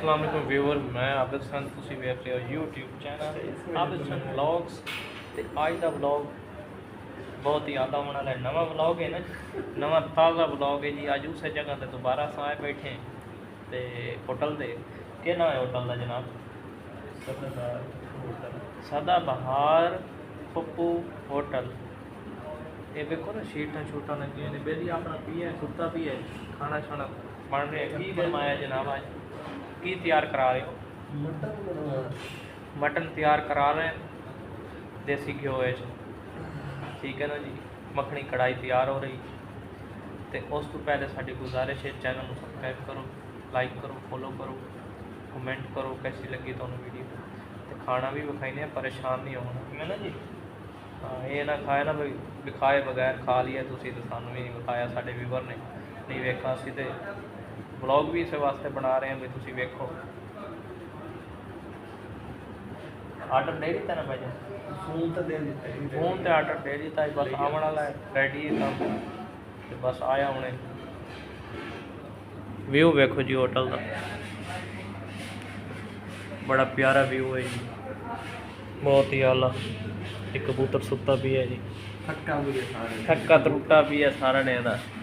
अस्सलाम वालेकुम व्यूअर, मैं आबिद हसन, तुसी वेख रहे हो YouTube channel Abid Hasan vlogs. ते अज का व्लॉग बहुत ही आदा होने वाला है। नवा व्लॉग है ना, नवा ताज़ा व्लॉग है जी। अज उस जगह ते दोबारा से आए बैठे तो होटल दे क्या नाम है होटल का जनाब? सदाबहार पप्पू होटल। ये देखो ना, शीटा शूटा लगी ने, बेली अपना पी है, सुता भी है, खाना शाना बन रहे। की बनवाया जनाब आज? की तैयार करा रहे हो? मटन तैयार करा रहे हैं देसी घ्यो है, ठीक है ना जी। मखनी कढ़ाई तैयार हो रही। तो उस तो पहले साड़ी गुजारिश है, चैनल को सबसक्राइब करो, लाइक करो, फॉलो करो, कमेंट करो कैसी लगी तुहानू वीडियो। तो खाना भी विखाई, परेशान नहीं होना, ठीक है ना जी। हाँ, ये ना खाए ना भाई, विखाए बगैर खा लिया तुसी तो सानू भी नहीं विखाया, साडे व्यूवर ने नहीं वेखा। असीं ते ब्लॉग भी इस वास्ते बना रहे हैं भी तुसी वेखो। आर्डर दे दिता ना भाई? फोन तो आर्डर दे दिता, बस आवन वाला है, रेडी है सब, तो बस आया हमने। व्यू वेखो जी होटल का, बड़ा प्यारा व्यू है जी, बहुत ही आला। एक कबूतर सुता भी है जी, थक्का त्रुट्टा भी है सारा ने।